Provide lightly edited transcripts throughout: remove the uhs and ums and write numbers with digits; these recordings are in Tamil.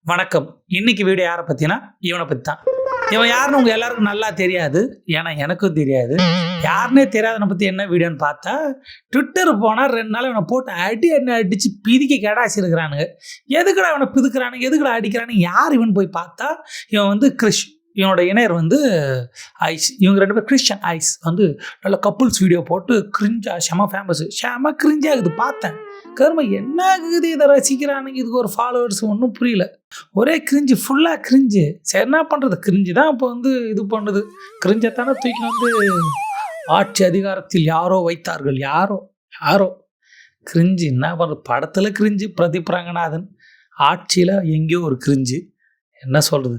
வணக்கம். இன்னைக்கு வீடியோ யாரை பத்தினா, இவனை பத்தி தான். இவன் யாருன்னு உங்க எல்லாருக்கும் நல்லா தெரியாது. ஏன்னா எனக்கும் தெரியாது. யாருன்னே தெரியாதவனை பத்தி என்ன வீடியோன்னு பார்த்தா, ட்விட்டர் போனா 2 நாள் இவனை போட்டு அடிச்சு பிதுக்கி கெடாசிருக்கிறானுங்க. எதுக்குடா இவனை பிதுக்குறானுங்க, எதுக்குடா அடிக்கிறானுங்க, யார் இவன் போய் பார்த்தா, இவன் வந்து கிறிஷ். இவனோட இணையர் வந்து ஐஸ். இவங்க 2 பேரும் கிறிஸ்டியன் ஐஸ் வந்து நல்ல கப்புள்ஸ் வீடியோ போட்டு கிரிஞ்சா செம ஃபேமஸ். செம கிரிஞ்சாகுது பார்த்தேன். கரும என்ன ஆகுது, இதை ரசிக்கிறானுங்க, இதுக்கு ஒரு ஃபாலோவர்ஸ் ஒன்றும் புரியல. ஒரே கிரிஞ்சு, ஃபுல்லாக கிரிஞ்சு. சரி என்ன பண்ணுறது, கிரிஞ்சு தான் இப்போ வந்து இது பண்ணுது. கிரிஞ்சத்தானே தூக்கி வந்து ஆட்சி அதிகாரத்தில் யாரோ வைத்தார்கள். யாரோ யாரோ கிரிஞ்சு என்ன பண்ணுறது. படத்தில் கிரிஞ்சு பிரதீப் ரங்கநாதன், ஆட்சியில் எங்கேயோ ஒரு கிரிஞ்சு. என்ன சொல்கிறது,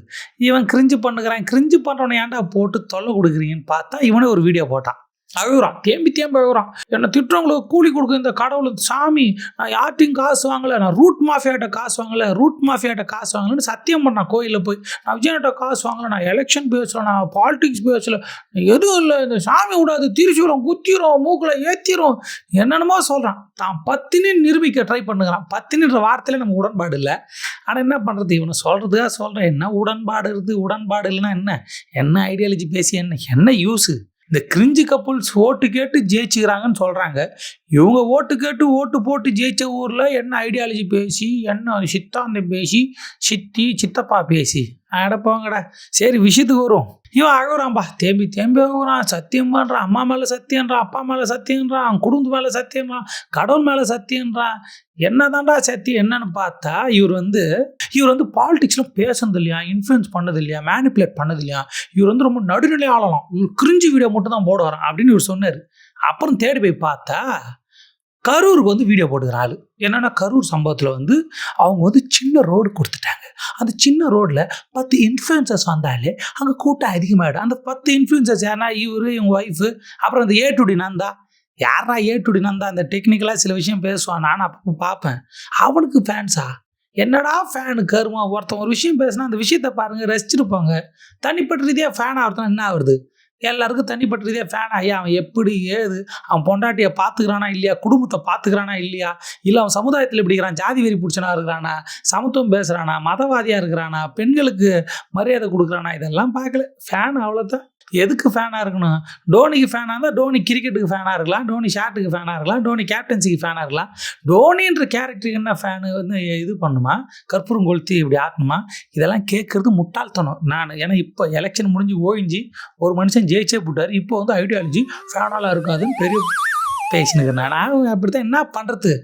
இவன் கிரிஞ்சு பண்ணுகிறான். கிரிஞ்சு பண்ணுறவனை ஏன்டா போட்டு தொல்லை கொடுக்குறீங்கன்னு பார்த்தா, இவனே ஒரு வீடியோ போட்டான். அழுகுறான், தேம்பி அழுகுறான். என்னை திட்டுறவங்களுக்கு கூலி கொடுக்கும் இந்த கடவுள் சாமி. நான் யார்ட்டையும் காசு வாங்கலை, நான் ரூட் மாஃபியாட்ட காசு வாங்கலைன்னு சத்தியம் பண்ணான் கோயிலில் போய். நான் விஜயன்கிட்ட காசு வாங்கலை, நான் எலெக்ஷன் பேசலை, நான் பாலிடிக்ஸ் பேசலை, எதுவும் இல்லை, இந்த சாமி விடாது, திரிசூலம் குத்திரும், மூக்கில் ஏற்றிரும், என்னென்னமோ சொல்கிறான். தான் பத்தினின்னு நிரூபிக்க ட்ரை பண்ணுகிறான். பத்தினின்ற வார்த்தையில் நம்ம உடன்பாடு இல்லை. ஆனால் என்ன பண்ணுறது, இவனை சொல்கிறதுக்காக சொல்கிறேன். என்ன உடன்பாடு இருக்குது, உடன்பாடு இல்லைன்னா என்ன ஐடியாலஜி பேசி என்ன யூஸு. இந்த கிரிஞ்சு கப்புள்ஸ் ஓட்டு கேட்டு ஜெயிச்சுக்கிறாங்கன்னு சொல்கிறாங்க. இவங்க ஓட்டு கேட்டு ஓட்டு போட்டு ஜெயிச்ச ஊரில் என்ன ஐடியாலஜி பேசி, என்ன சித்தாந்தம் பேசி, சித்தப்பா பேசி அடப்பாங்கடா. சரி விஷயத்துக்கு வரும். இவன் அழுகுறான்பா, தேம்பி அழுகுறான், சத்தியம் பண்ணுறான், அம்மா மேலே சத்தியன்றான், அப்பா மேலே சத்தியன்றான், அவன் குடும்பத்து மேலே சத்தியன்றான், கடவுள் மேலே சத்தியன்றான். என்னதான்டா சத்தியம் என்னன்னு பார்த்தா, இவர் வந்து பாலிடிக்ஸ்லாம் பேசுனது இல்லையா, இன்ஃப்ளூயன்ஸ் பண்ணது இல்லையா, மேனிப்புலேட் பண்ணது இல்லையா, இவர் வந்து ரொம்ப நடுநிலை ஆளலாம், இவர் கிரிஞ்சு வீடியோ மட்டும் தான் போடுவாரான் அப்படின்னு இவர் சொன்னார். அப்புறம் தேடி போய் பார்த்தா கரூருக்கு வந்து வீடியோ போட்டுக்கிற ஆள். என்னென்னா கரூர் சம்பவத்தில் வந்து அவங்க வந்து சின்ன ரோடு கொடுத்துட்டாங்க. அந்த சின்ன ரோடில் 10 இன்ஃப்ளூயன்சர்ஸ் வந்தாலே அங்கே கூட்டம் அதிகமாகிடும். அந்த 10 இன்ஃப்ளூயன்சர்ஸ் யாருன்னா இவர், இவங்க ஒய்ஃபு, அப்புறம் அந்த ஏ2டி நந்தா. யாரா ஏ2டி நந்தா, அந்த டெக்னிக்கலாக சில விஷயம் பேசுவான், நான் அப்போ பார்ப்பேன். அவனுக்கு ஃபேன்ஸா, என்னடா ஃபேனு கருமா. ஒருத்தன் ஒரு விஷயம் பேசுனா அந்த விஷயத்தை பாருங்கள், ரசிச்சிருப்பாங்க. தனிப்பட்ட ரீதியாக ஃபேன் ஆகிறதுனா என்ன ஆகுது, எல்லாருக்கும் தனிப்பட்ட ரீதியாக ஃபேன் ஆகி அவன் எப்படி ஏது, அவன் பொண்டாட்டியை பார்த்துக்கிறானா இல்லையா, குடும்பத்தை பார்த்துக்கிறானா இல்லையா, இல்லை அவன் சமுதாயத்தில் எப்படி இருக்கிறான், ஜாதி வெறி பிடிச்சனா இருக்கிறானா, சமத்துவம் பேசுகிறானா, மதவாதியாக இருக்கிறானா, பெண்களுக்கு மரியாதை கொடுக்குறானா, இதெல்லாம் பார்க்கல. ஃபேன் அவ்வளோதான். எதுக்கு ஃபேனாக இருக்கணும், டோனிக்கு ஃபேனாக இருந்தால் டோனி கிரிக்கெட்டுக்கு ஃபேனாக இருக்கலாம், டோனி ஷாட்டுக்கு ஃபேனாக இருக்கலாம், டோனி கேப்டன்சிக்கு ஃபேனாக இருக்கலாம். டோனின்ற கேரக்டருக்கு என்ன ஃபேனு வந்து இது பண்ணுமா, கற்பூரம் கொளுத்தி இப்படி ஆட்டணுமா, இதெல்லாம் கேட்குறது முட்டாள்தனம். ஏன்னா இப்போ எலெக்ஷன் முடிஞ்சு ஓய்ஞ்சி ஒரு மனுஷன் ஜெயிச்சே போட்டார். இப்போ வந்து ஐடியாலஜி ஃபேனாலாம் இருக்காதுன்னு பெரிய பேசினுக்கிறேன். நான் அப்படி தான் என்ன பண்ணுறது,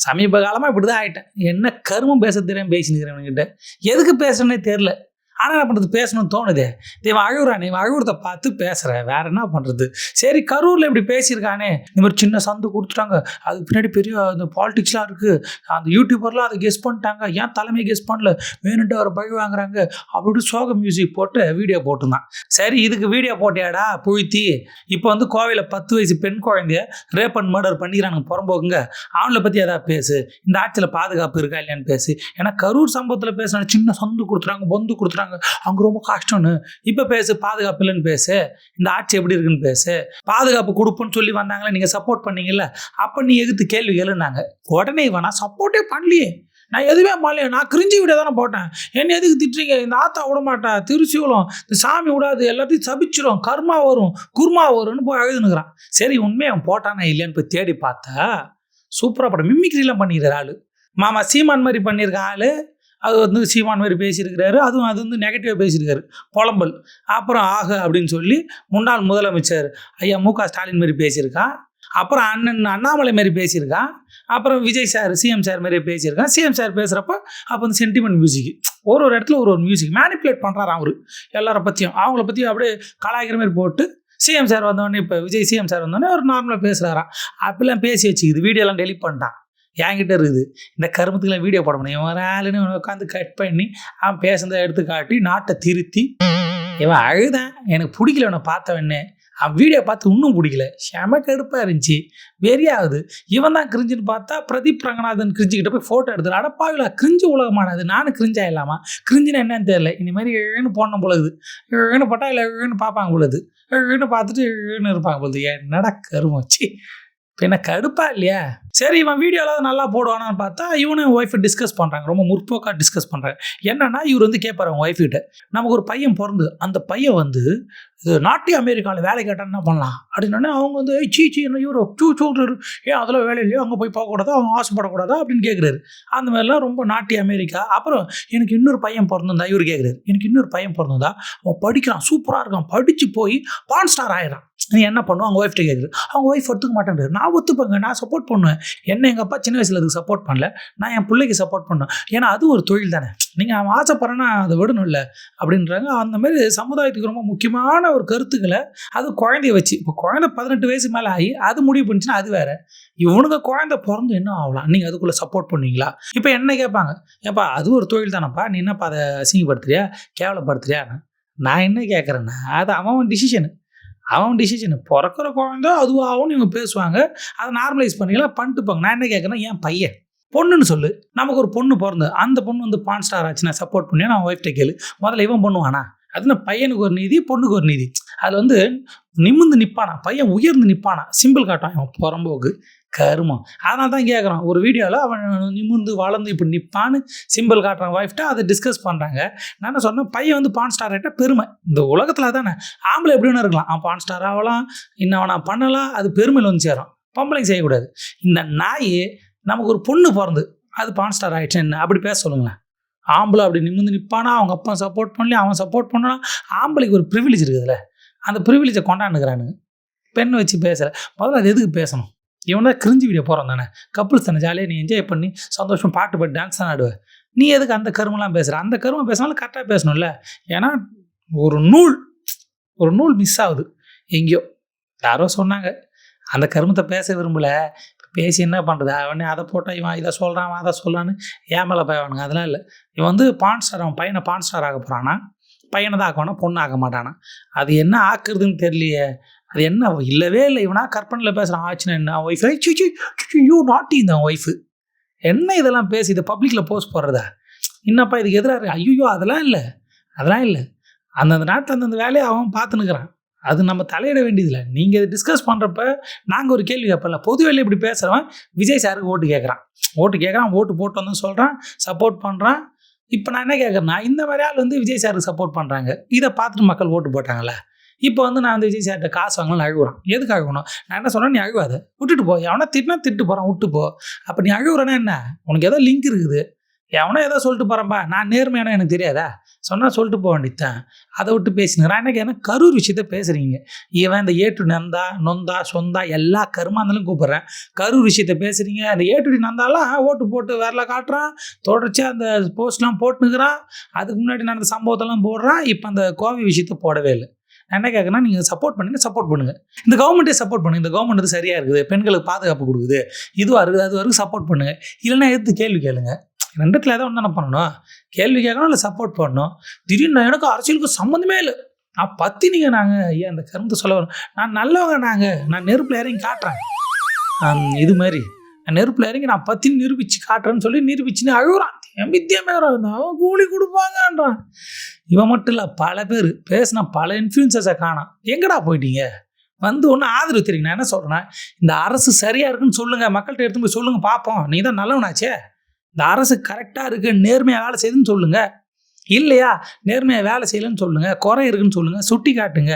சமீப காலமாக இப்படி தான் ஆகிட்டேன். என்ன கருமம் பேச தெரியாமல் பேசினுக்கிறேன். எதுக்கு பேசுகிறேன்னே தெரில. ஆனால் என்ன பண்ணுறது, பேசணும்னு தோணுதே. இவன் அழுகுறானே, இவன் அழுகுறத பார்த்து பேசுகிறேன், வேறு என்ன பண்ணுறது. சரி கரூரில் இப்படி பேசியிருக்கானே, இந்த மாதிரி சின்ன சந்து கொடுத்துட்டாங்க, அதுக்கு பின்னாடி பெரிய அந்த பாலிடிக்ஸ்லாம் இருக்குது, அந்த யூடியூபர்லாம் அதை கெஸ் பண்ணிட்டாங்க, ஏன் தலைமை கெஸ் பண்ணல, வேணுன்ட்டு அவரை பழி வாங்குறாங்க அப்படி சோக மியூசிக் போட்டு வீடியோ போட்டுருந்தான். சரி இதுக்கு வீடியோ போட்டியாடா புழுத்தி, இப்போ வந்து கோவையில் 10 வயசு பெண் குழந்தைய ரேப் அண்ட் மர்டர் பண்ணிக்கிறானுங்க புறம்போக்குங்க, அவங்கள பற்றி எதாவது பேசு, இந்த ஆட்சியில் பாதுகாப்பு இருக்கா இல்லையான்னு பேசு. ஏன்னா கரூர் சம்பவத்தில் பேசுனா சின்ன சந்து கொடுத்துறாங்க, பொந்து கொடுத்துறாங்க, அங்கே ரொம்ப கஷ்டம்னு. இப்போ பேசு, பாதுகாப்பு இல்லைன்னு பேசு, இந்த ஆட்சி எப்படி இருக்குன்னு பேசு, பாதுகாப்பு கொடுப்புன்னு சொல்லி வந்தாங்களே நீங்கள் சப்போர்ட் பண்ணீங்கல்ல, அப்போ நீ எதுக்கு கேள்வி கேளுனாங்க. உடனே வேணா சப்போர்ட்டே பண்ணலையே, நான் எதுவுமே பண்ணலையே, நான் கிரிஞ்சி வீடியோ தானே போட்டேன், என்ன எதுக்கு திட்டுறீங்க, இந்த ஆத்தா விட மாட்டா, திருச்சியூலம் இந்த சாமி விடாது, எல்லாத்தையும் சபிச்சிடும், கர்மா வரும் குர்மா வரும்னு போய் அழுதுனுக்குறான். சரி உண்மையை அவன் போட்டானா இல்லையான்னு போய் தேடி பார்த்தா சூப்பராக படம் மிமிக்ரிலாம் பண்ணிடுற ஆள். மாமா சீமான் மாதிரி பண்ணியிருக்க ஆள், அது வந்து சீமான் மாதிரி பேசியிருக்கிறாரு, அது வந்து நெகட்டிவாக பேசியிருக்காரு, புலம்பல். அப்புறம் ஆக அப்படின்னு சொல்லி முன்னாள் முதலமைச்சர் ஐயா மு.க. ஸ்டாலின் மாதிரி பேசியிருக்கான், அப்புறம் அண்ணாமலை மாதிரி பேசியிருக்கான், அப்புறம் விஜய் சார் சிஎம் சார் மாதிரி பேசியிருக்கான். சிஎம் சார் பேசுகிறப்ப அப்போ வந்து சென்டிமெண்ட் மியூசிக், ஒரு இடத்துல ஒரு மியூசிக் மேனிப்புலேட் பண்ணுறாரு அவர் எல்லாரை பற்றியும், அவங்கள பற்றியும் அப்படியே கலாய்க்கிற மாதிரி போட்டு சிஎம் சார் வந்தோடனே, இப்போ விஜய் சிஎம் சார் வந்தோடனே அவர் நார்மலாக பேசுகிறாராம். அப்படிலாம் பேசி வச்சுக்குது, வீடியோலாம் டெலிட் பண்ணிட்டான். என்கிட்ட இருக்குது இந்த கருமத்துக்குலாம் வீடியோ போட முடியும். இவன் ஆளுன்னு உட்காந்து கட் பண்ணி அவன் பேசுனதை எடுத்து காட்டி நாட்டை திருத்தி இவன் அழுதான். எனக்கு பிடிக்கல, இவனை பார்த்தவொடனே அவன் வீடியோ பார்த்து இன்னும் பிடிக்கல, செம கடுப்பாக இருந்துச்சு, வெறியாகுது. இவன் தான் கிரிஞ்சுன்னு பார்த்தா பிரதீப் ரங்கநாதன் கிரிஞ்சுக்கிட்ட போய் ஃபோட்டோ எடுத்துரு. அடப்பாவில கிரிஞ்சு உலகமானது, நானும் கிரிஞ்சா இல்லாமா, கிரிஞ்சுன்னு என்னன்னு தெரியல. இனிமேல் எழுன்னு போடணும் பொழுது, எழுன்னு போட்டால் இல்லை எழுன்னு பார்ப்பாங்க பொழுது, எழுன்னு பார்த்துட்டு எழுன்னு இருப்பாங்க பொழுது. என்னடா கருமம் வச்சு பின்ன கடுப்பா இல்லையா? சரி இவன் வீடியோவில் நல்லா போடுவானான்னு பார்த்தா இவனும் ஒய்ஃபை டிஸ்கஸ் பண்ணுறாங்க. ரொம்ப முற்போக்காக டிஸ்கஸ் பண்ணுறாங்க. என்னன்னா இவர் வந்து கேட்பாரு அவங்க ஒய்ஃப் கிட்ட, நமக்கு ஒரு பையன் பிறந்து அந்த பையன் வந்து இது நாட்டிய அமெரிக்காவில் வேலை கேட்டால் என்ன பண்ணலாம் அப்படின்னோடனே அவங்க வந்து சீ இவர் சொல்றாரு, ஏன் அதெல்லாம் வேலை இல்லையோ அங்கே போய் போகக்கூடாதா, அவங்க ஆசைப்படக்கூடாதா அப்படின்னு கேட்குறாரு. அந்த மாதிரிலாம் ரொம்ப நாட்டிய அமெரிக்கா. அப்புறம் எனக்கு இன்னொரு பையன் பிறந்திருந்தா இவர் கேட்குறாரு, எனக்கு இன்னொரு பையன் பிறந்திருந்தா அவன் படிக்கிறான், சூப்பராக இருக்கான், படித்து போய் பான் ஸ்டார் ஆயிடறான், நீ என்ன பண்ணுவோம் அவங்க ஒய்ஃப்ட்ட கேட்குது. அவங்க ஒய்ஃப் ஒத்துக்க மாட்டேன்றாரு. நான் ஒத்துப்பேங்க, நான் சப்போர்ட் பண்ணுவேன். என்ன எங்கள் அப்பா சின்ன வயசில் அதுக்கு சப்போர்ட் பண்ணல, நான் என் பிள்ளைக்கு சப்போர்ட் பண்ணேன். ஏன்னா அது ஒரு தொழில் தானே, நீங்கள் அவன் ஆசைப்படுறேன்னா அதை விடணும்ல அப்படின்றாங்க. அந்தமாரி சமுதாயத்துக்கு ரொம்ப முக்கியமான ஒரு கருத்துக்களை அது குழந்தைய வச்சு, இப்போ குழந்தை 18 வயசு மேலே ஆகி அது முடிவு பண்ணிச்சுன்னா அது வேறு. இவனுங்க குழந்தை பிறந்து என்ன ஆகலாம், நீங்கள் அதுக்குள்ளே சப்போர்ட் பண்ணுவீங்களா? இப்போ என்ன கேட்பாங்க, ஏப்பா அது ஒரு தொழில் தானப்பா, நீ என்னப்பா அதை அசிங்கப்படுத்துறியா, கேவலப்படுத்துறியா? நான் என்ன கேட்குறேன்னா அது அவன் டிசிஷனு, அவன் டிசிஷனு. பிறக்கிற குழந்தை அதுவாகவும் இவங்க பேசுவாங்க, அதை நார்மலைஸ் பண்ணிக்கலாம் பண்ணிட்டுப்பாங்க. நான் என்ன கேட்குறேன்னா என் பையன் பொண்ணுன்னு சொல்லு, நமக்கு ஒரு பொண்ணு பிறந்து அந்த பொண்ணு வந்து பான் ஸ்டார் ஆச்சுன்னா சப்போர்ட் பண்ணியா, நான் ஒய்ஃப்ட்ட கேளு. முதல்ல இவன் பண்ணுவானா? அதுனா பையனுக்கு ஒரு நீதி, பொண்ணுக்கு ஒரு நீதி. அதில் வந்து நிமிர்ந்து நிற்பானா, பையன் உயர்ந்து நிற்பானா, சிம்பிள் காட்டான் அவன் புறம்போக்கு கருமம். அதனால தான் கேட்குறான் ஒரு வீடியோவில், அவன் நிமிர்ந்து வளர்ந்து இப்படி நிற்பான்னு சிம்பிள் காட்டுறான் ஒய்ஃப்ட்ட, அதை டிஸ்கஸ் பண்ணுறாங்க. நான் என்ன சொன்னேன், பையன் வந்து பான் ஸ்டார் ஆகிட்டா பெருமை. இந்த உலகத்தில் தானே ஆம்பளை எப்படி ஒன்று இருக்கலாம், அவன் பான் ஸ்டார் ஆகலாம், இன்னும் அவனை பண்ணலாம், அது பெருமையில் வந்து சேரும். பொம்பளைங்க செய்யக்கூடாது. இந்த நாய் நமக்கு ஒரு பொண்ணு பிறந்து அது பான் ஸ்டார் ஆகிடுச்சு என்ன அப்படி பேச சொல்லுங்களேன். ஆம்பளை அப்படி நிமிர்ந்து நிற்பானா, அவங்க அப்பா சப்போர்ட் பண்ணல, அவன் சப்போர்ட் பண்ணலாம். ஆம்பளைக்கு ஒரு ப்ரிவிலேஜ் இருக்குதுல்ல, அந்த ப்ரிவிலேஜை கொண்டாண்டுக்கிறானுங்க. பெண் வச்சு பேசலை. முதல்ல அது எதுக்கு பேசணும்? இவன் தான் கிரிஞ்சு வீடியோ போகிறான் தானே, கப்புள்ஸ் தானே, ஜாலியாக நீ என்ஜாய் பண்ணி சந்தோஷம் பாட்டு பாட்டு டான்ஸ் தான் ஆடுவேன். நீ எதுக்கு அந்த கருமெல்லாம் பேசுகிற? அந்த கருமை பேசினாலும் கரெக்டாக பேசணும்ல. ஏன்னா ஒரு நூல் மிஸ் ஆகுது எங்கேயோ. யாரோ சொன்னாங்க அந்த கருமத்தை பேச விரும்பலை, பேசி என்ன பண்ணுறது, அவனே அதை போட்டால் இவன் இதை சொல்கிறான், அவன் அதை சொல்லலான்னு ஏன் மேலே போய்வானுங்க. அதெல்லாம் இல்லை. இவன் வந்து பான் ஸ்டார், அவன் பையனை பான் ஸ்டார் ஆக போகிறானா, பையனை தான் ஆக்குவானா, பொண்ணு ஆக மாட்டானா. அது என்ன ஆக்குறதுன்னு தெரியலையே. அது என்ன இல்லவே இல்லை, இவனா கற்பனையில் பேசுகிறான். ஆச்சுன்னா என்ன ஒய்ஃப் யூ நாட்டி இந்த ஒய்ஃபு என்ன இதெல்லாம் பேசி இதை பப்ளிக்கில் போஸ்ட் போடுறதா, என்னப்பா இதுக்கு எதிராக? ஐயோ அதெல்லாம் இல்லை. அந்தந்த நாட்டில் அந்தந்த வேலையை அவன் பார்த்துன்னுக்கிறான். அது நம்ம தலையிட வேண்டியதில்லை. நீங்கள் இதை டிஸ்கஸ் பண்ணுறப்ப நாங்கள் ஒரு கேள்வி கேட்பல. பொது வேலையை இப்படி பேசுகிறவன் விஜய் சாருக்கு ஓட்டு கேட்குறான், ஓட்டு போட்டு வந்து சொல்கிறான், சப்போர்ட் பண்ணுறான். இப்போ நான் என்ன கேட்குறேன்னா, இந்த மாதிரி ஆள் வந்து விஜய் சாருக்கு சப்போர்ட் பண்ணுறாங்க, இதை பார்த்துட்டு மக்கள் ஓட்டு போட்டாங்களே. இப்போ வந்து நான் வந்து விஜய் சார்கிட்ட காசு வாங்கலாம் அழுகுறான். எதுக்கு அழுகணும்? நான் என்ன சொன்னேன், நீ அழுவாத, விட்டுட்டு போ. எவனா திட்டு போகிறான், விட்டு போ. அப்போ நீ அழுகுறேன்னா என்ன, உனக்கு ஏதோ லிங்க் இருக்குது, எவனோ ஏதோ சொல்லிட்டு போகிறேன்பா, நான் நேர்மையான எனக்கு தெரியாதா, சொன்னால் சொல்லிட்டு போக வேண்டியதான். அதை விட்டு பேசினுங்கிறான். எனக்கு என்ன கரூர் விஷயத்த பேசுகிறீங்க. இவன் இந்த ஏட்டு நந்தா நொந்தா சொந்தா எல்லா கருமாந்தாலும் கூப்பிட்றேன், கரூர் விஷயத்த பேசுகிறீங்க. அந்த ஏட்டுடி நந்தாலாம் ஓட்டு போட்டு வேறல காட்டுறான், தொடர்ச்சியாக அந்த போஸ்ட்லாம் போட்டுனுக்கிறான், அதுக்கு முன்னாடி நடந்த சம்பவத்தெல்லாம் போடுறான். இப்போ அந்த கோவை விஷயத்த போடவே இல்லை. நான் என்ன கேட்குறேன்னா, நீங்கள் சப்போர்ட் பண்ணுங்கள். இந்த கவர்மெண்ட்டே சப்போர்ட் பண்ணுங்கள். இந்த கவர்மெண்ட் வந்து சரியாக இருக்குது, பெண்களுக்கு பாதுகாப்பு கொடுக்குது, இதுவாக இருக்குது, அது வரைக்கும் சப்போர்ட் பண்ணுங்கள். இல்லைன்னா எடுத்து கேள்வி கேளுங்க. ரெண்டுத்தில் எதாவது ஒன்று தானே பண்ணணும், கேள்வி கேட்கணும் இல்லை சப்போர்ட் பண்ணணும். திடீர்னு எனக்கு அரசியலுக்கு சம்மந்தமே இல்லை, நான் பத்தினிங்க, நாங்கள் ஏன் அந்த கருத்தை சொல்ல வரும், நான் நல்லவங்க, நான் நெருப்பில் இறங்கி காட்டுறேன், இது மாதிரி நான் நெருப்பில் இறங்கி நான் பத்தினி நிரூபித்து காட்டுறேன்னு சொல்லி நிரூபிச்சுன்னு அழுகுறான். வித்தியமே அவன் கூலி கொடுப்பாங்கன்றான். இவன் மட்டும் இல்லை, பல பேர் பேசினா பல இன்ஃப்ளூயன்சர்ஸை காணாம். எங்கடா போயிட்டீங்க? வந்து ஒன்றும் ஆதரவு தெரியுங்க. நான் என்ன சொல்கிறேன்னா, இந்த அரசு சரியாக இருக்குன்னு சொல்லுங்கள், மக்கள்கிட்ட எடுத்து போய் சொல்லுங்கள் பார்ப்போம். நீ தான் நல்லவனாச்சே, இந்த அரசு கரெக்டாக இருக்குது, நேர்மையாக வேலை செய்யுதுன்னு சொல்லுங்கள். இல்லையா, நேர்மையாக வேலை செய்யலைன்னு சொல்லுங்கள், குறை இருக்குன்னு சொல்லுங்கள், சுட்டி காட்டுங்க.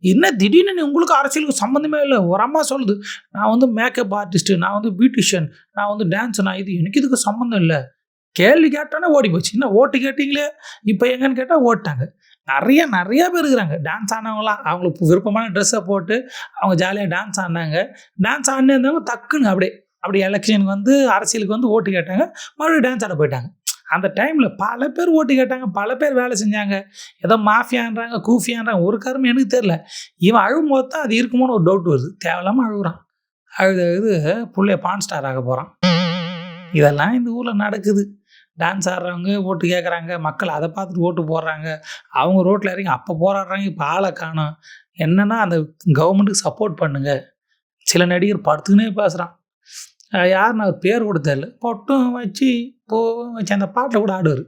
என்ன திடீர்னு உங்களுக்கு அரசியலுக்கு சம்மந்தமே இல்லை. ஒரு அம்மா சொல்லுது, நான் வந்து மேக்கப் ஆர்டிஸ்ட்டு, நான் வந்து பியூட்டிஷியன், நான் வந்து டான்ஸ், நான் எனக்கு இதுக்கு சம்மந்தம் இல்லை. கேள்வி கேட்டோன்னே ஓடி போச்சு. இன்னும் ஓட்டு கேட்டிங்களே, இப்போ எங்கன்னு கேட்டால் ஓட்டாங்க. நிறைய பேர் இருக்கிறாங்க டான்ஸ் ஆனவங்களாம். அவங்களுக்கு விருப்பமான ட்ரெஸ்ஸை போட்டு அவங்க ஜாலியாக டான்ஸ் ஆடினாங்க. டான்ஸ் ஆடினே இருந்தவங்க டக்குன்னு அப்படி எலெக்ஷனுக்கு வந்து அரசியலுக்கு வந்து ஓட்டு கேட்டாங்க, மறுபடியும் டான்ஸ் ஆட போயிட்டாங்க. அந்த டைமில் பல பேர் ஓட்டு கேட்டாங்க, பல பேர் வேலை செஞ்சாங்க. ஏதோ மாஃபியான்றாங்க, கூஃபியான்றாங்க, ஒரு கருமை எனக்கு தெரில. இவன் அழுகும்போது தான் அது இருக்குமோன்னு ஒரு டவுட் வருது. தேவையில்லாமல் அழுகுறான். அழுது புள்ளைய பான் ஸ்டார் ஆக போகிறான். இதெல்லாம் இந்த ஊரில் நடக்குது. டான்ஸ் ஆடுறவங்க ஓட்டு கேட்குறாங்க, மக்கள் அதை பார்த்துட்டு ஓட்டு போடுறாங்க. அவங்க ரோட்டில் இறங்கி அப்போ போராடுறாங்க, இப்போ ஆளை காணோம். என்னென்னா அந்த கவர்மெண்ட்டுக்கு சப்போர்ட் பண்ணுங்கள். சில நடிகர் படுத்துக்கினே பேசுகிறான், யார் நான் பேர் கூட தெரியல, பொட்டும் வச்சு வச்சு அந்த பாட்டில் கூட ஆடுவார்.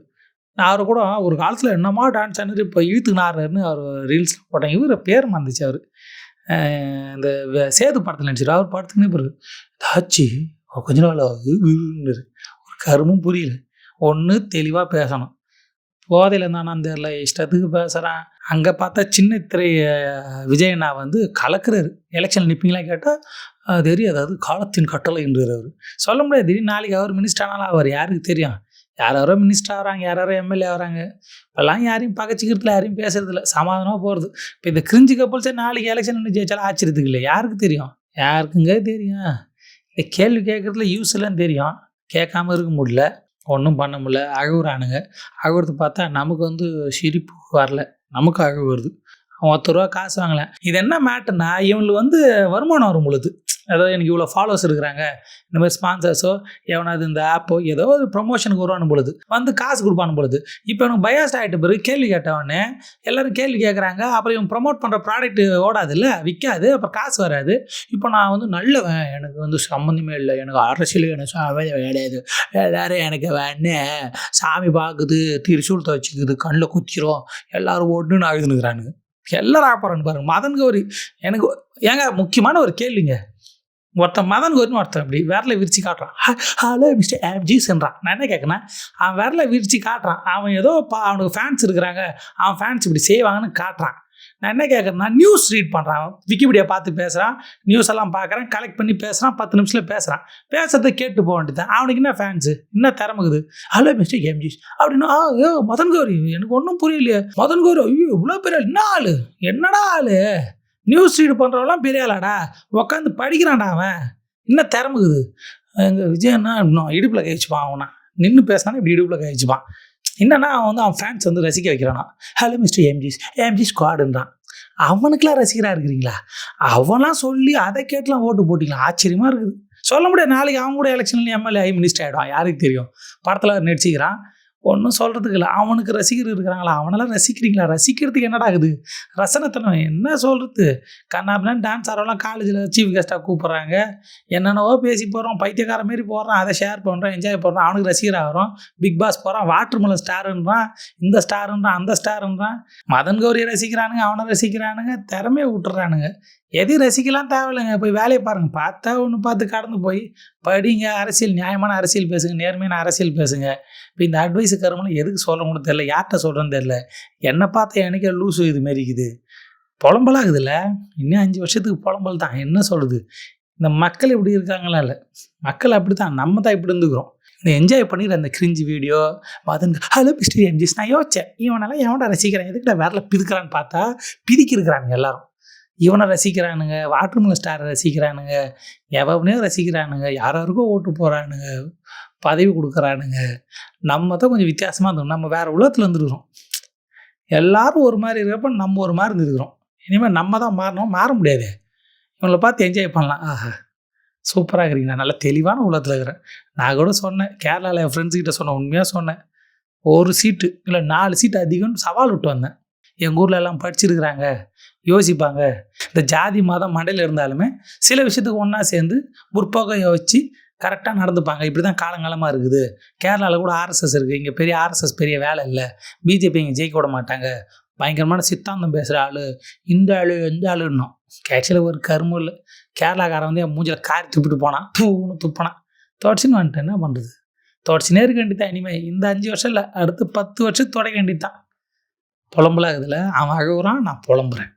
அவர் கூட ஒரு காலத்தில் என்னமா டான்ஸ் ஆனது, இப்போ யூத்துக்கு ஆடுறாருன்னு அவர் ரீல்ஸில் போட்டேன். இவர் பேர் மறந்துச்சு. அவர் இந்த சேது படத்தில் நடிச்சிரு அவர் படத்துக்குன்னே பிறகு ஆச்சு கொஞ்ச நாள் ஒரு கருமும் புரியல. ஒன்று தெளிவாக பேசணும், போதையில் இருந்தானா தெரியல இஷ்டத்துக்கு பேசுகிறான். அங்கே பார்த்தா சின்ன திரை விஜயண்ணா வந்து கலக்கிறாரு. எலெக்ஷன் நிற்பீங்களா கேட்டால் தெரியாது, அது காலத்தின் கட்டளை என்றார் அவர். சொல்ல முடியாது, திடீர்னு நாளைக்கு அவர் மினிஸ்டர் ஆனாலும் அவர் யாருக்கு தெரியும். யாரோ மினிஸ்டர் ஆகிறாங்க, யாரோ எம்எல்ஏ ஆகிறாங்க. இப்போல்லாம் யாரையும் பகச்சிக்கிறதுல யாரையும் பேசுறதில்ல, சமாதானமாக போகிறது. இப்போ இந்த கிரிஞ்சு கப்பல்ஸே நாளைக்கு எலெக்ஷன் நின்று ஜெயிச்சாலும் ஆச்சரியத்துக்கு இல்லை. யாருக்கு தெரியும், யாருக்குங்க தெரியும். இந்த கேள்வி கேட்குறதுல யூஸ் இல்லைன்னு தெரியும், கேட்காம இருக்க முடியல, ஒன்றும் பண்ண முடியல. அழுகுறானுங்க. அழுகுறது பார்த்தா நமக்கு வந்து சிரிப்பு வரல, நமக்கு அழுகு வருது. அவன் 10 ரூபா காசு வாங்கலை. இது என்ன மேட்டர்னா, இவங்களுக்கு வந்து வருமானம் வரும் பொழுது, அதாவது எனக்கு இவ்வளோ ஃபாலோவர்ஸ் இருக்கிறாங்க, இந்த மாதிரி ஸ்பான்சர்ஸோ எவனாவது இந்த ஆப்போ ஏதோ ஒரு ப்ரொமோஷனுக்கு வருவானு பொழுது வந்து காசு கொடுப்பானு பொழுது இப்போ எனக்கு பயாஸ்ட் ஆகிட்ட பிறகு கேள்வி கேட்டவொடனே எல்லோரும் கேள்வி கேட்குறாங்க. அப்புறம் இவன் ப்ரொமோட் பண்ணுற ப்ராடக்ட் ஓடாது இல்லை, விற்காது, அப்புறம் காசு வராது. இப்போ நான் வந்து நல்லவன், எனக்கு வந்து சம்மந்தமே இல்லை, எனக்கு அரசியல் எனக்கு கிடையாது, எல்லோரும் எனக்கு வேணேன் சாமி பார்க்குது, திரிசூல் துவச்சிக்குது, கண்ணில் குச்சிரும், எல்லோரும் ஒன்றுன்னு அழுதுனுக்குறானுங்க. எல்லோரும் ஆப்பறான்னு பாருங்க. மதன் கௌரி எனக்கு ஏங்க முக்கியமான ஒரு கேள்விங்க. ஒருத்தன் மதன் கௌரின்னு ஒருத்தன் அப்படி விரலை விரிச்சு காட்டுறான், ஹலோ மிஸ்டர் எம்ஜிஸ்ன்றான். நான் என்ன கேட்குறேன், அவன் விரலை விரிச்சு காட்டுறான், அவன் ஏதோ அவனுக்கு ஃபேன்ஸ் இருக்கிறாங்க, அவன் ஃபேன்ஸ் இப்படி செய்வாங்கன்னு காட்டுறான். நான் என்ன கேட்குறேன்னா, நியூஸ் ரீட் பண்ணுறான், விக்கிபீடியா பார்த்து பேசுகிறான், நியூஸ் எல்லாம் பார்க்குறான், கலெக்ட் பண்ணி பேசுகிறான், 10 நிமிஷத்தில் பேசுகிறான். பேசுறதை கேட்டு போக வேண்டியதான். அவனுக்கு என்ன ஃபேன்ஸு, என்ன திறமைக்குது, ஹலோ மிஸ்டர் எம்ஜிஸ் அப்படின்னா மதன் கௌரி எனக்கு ஒன்றும் புரியலையே. மதன் கௌரி ஐயோ இவ்வளோ பெரிய என்ன ஆள், என்னடா ஆள், நியூஸ் ரீடு பண்ணுறவெல்லாம் பெரிய ஆளாடா, உட்காந்து படிக்கிறான்டா, அவன் என்ன திறமைக்குது. எங்கள் விஜயன்னா இன்னும் இடுப்பில் கை வச்சுப்பான், அவனா நின்று பேசினானா இப்படி இடுப்பில் கை வச்சுப்பான். என்னன்னா அவன் வந்து அவன் ஃபேன்ஸ் வந்து ரசிக்க வைக்கிறானா, ஹலோ மிஸ்டர் எம்ஜி ஸ்குவாடுன்றான். அவனுக்கெல்லாம் ரசிகராக இருக்கிறீங்களா, அவன்லாம் சொல்லி அதை கேட்டுலாம் ஓட்டு போட்டிங்களா, ஆச்சரியமாக இருக்குது. சொல்ல முடியாது, நாளைக்கு அவங்க கூட எலெக்ஷன்ல எம்எல்ஏ ஆகி மினிஸ்டர் ஆகிடும், யாருக்கு தெரியும். படத்தில் நடிச்சிக்கிறான், ஒன்றும் சொல்கிறதுக்கு இல்லை. அவனுக்கு ரசிகர் இருக்கிறாங்களா, அவனெல்லாம் ரசிக்கிறீங்களா, ரசிக்கிறதுக்கு என்னடா ஆகுது, ரசனத்தனம் என்ன சொல்கிறது. கண்ணாபிலாம் டான்ஸ் ஆடுறவெல்லாம் காலேஜில் சீஃப் கெஸ்ட்டாக கூப்பிட்றாங்க, என்னென்னவோ பேசி போகிறோம், பைத்தியக்கார மாரி போடுறான், அதை ஷேர் பண்ணுறோம், என்ஜாய் பண்ணுறான், அவனுக்கு ரசிகர் ஆகிறோம். பிக் பாஸ் போகிறான், வாட்டர் மெலன் ஸ்டாருன்றான், இந்த ஸ்டாருன்றான், அந்த ஸ்டாருன்றான். மதன் கௌரியை ரசிக்கிறானுங்க, அவனை ரசிக்கிறானுங்க, திறமையை விட்டுறானுங்க. எதையும் ரசிக்கலாம் தேவையில்லைங்க, போய் வேலையை பாருங்கள். பார்த்தா ஒன்று பார்த்து கடந்து போய் படிங்க, அரசியல் நியாயமான அரசியல் பேசுங்க, நேர்மையான அரசியல் பேசுங்க. இப்போ இந்த அட்வைஸு கருமெல்லாம் எதுக்கு சொல்கிறவங்களும் தெரில, யார்கிட்ட சொல்கிறேன்னு தெரில. என்னை பார்த்தா எனக்கே லூஸு இது மாரி இருக்குது, புலம்பலாகுதுல்ல. இன்னும் 5 வருஷத்துக்கு புலம்பல் தான். என்ன சொல்கிறது, இந்த மக்கள் இப்படி இருக்காங்களா, இல்லை மக்கள் அப்படி தான், நம்ம தான் இப்படி இருந்துக்கிறோம். இந்த என்ஜாய் பண்ணிடுற அந்த cringe video Madan hello mister எம்ஜிஸ், நான் யோசித்தேன் இவனெல்லாம் எவன்டா ரசிக்கிறேன், எதுக்கிட்ட வேறல பிதுக்கிறான்னு பார்த்தா பிதிக்கிருக்கிறானுங்க எல்லாரும். இவனை ரசிக்கிறானுங்க, வாட்டர் மெலன் ஸ்டாரை ரசிக்கிறானுங்க, எவனையோ ரசிக்கிறானுங்க, யாராருக்கோ ஓட்டு போகிறானுங்க, பதவி கொடுக்குறானுங்க. நம்ம தான் கொஞ்சம் வித்தியாசமாக இருந்தோம், நம்ம வேறு உலகத்தில் இருந்துருக்கிறோம். எல்லோரும் ஒரு மாதிரி இருக்கிறப்ப நம்ம ஒரு மாதிரி இருந்துருக்கிறோம். இனிமேல் நம்ம தான் மாறணும், மாற முடியாது. இவங்களை பார்த்து என்ஜாய் பண்ணலாம், ஆஹா சூப்பராக இருக்கிறீங்க, நான் நல்லா தெளிவான உலகத்தில் இருக்கிறேன். நான் கூட சொன்னேன், கேரளாவில் என் ஃப்ரெண்ட்ஸ்கிட்ட சொன்னேன், உண்மையாக சொன்னேன், 1 சீட்டு இல்லை 4 சீட்டு அதிகம்னு சவால் விட்டு வந்தேன். எங்கள் ஊரில் எல்லாம் படிச்சிருக்கிறாங்க, யோசிப்பாங்க, இந்த ஜாதி மதம் மண்டையில் இருந்தாலுமே சில விஷயத்துக்கு ஒன்றா சேர்ந்து முற்போக்கை யோசித்து கரெக்டாக நடந்துப்பாங்க. இப்படி தான் காலங்காலமாக இருக்குது. கேரளாவில் கூட ஆர்எஸ்எஸ் இருக்குது, இங்கே பெரிய ஆர்எஸ்எஸ் பெரிய வேலை இல்லை, பிஜேபி இங்கே ஜெயிக்க விட மாட்டாங்க, பயங்கரமான சித்தாந்தம் பேசுகிற ஆள், இந்த ஆள் எந்த ஆளுன்னோம். கேட்சியில் ஒரு கருமும் இல்லை. கேரளாக்காரன் வந்து என் மூஞ்சில் காரி துப்பிட்டு போனான், பூன்னு துப்பினான், தொடச்சின்னு வந்துட்டேன். என்ன பண்ணுறது, தொடச்சினே இருக்க வேண்டியதான். இனிமேல் இந்த 5 வருஷம் இல்லை, அடுத்து 10 வருஷம் தொடக்க வேண்டியது தான். புலம்பலாகுதுல, அவன் அழுகுறான், நான் புலம்புறேன்.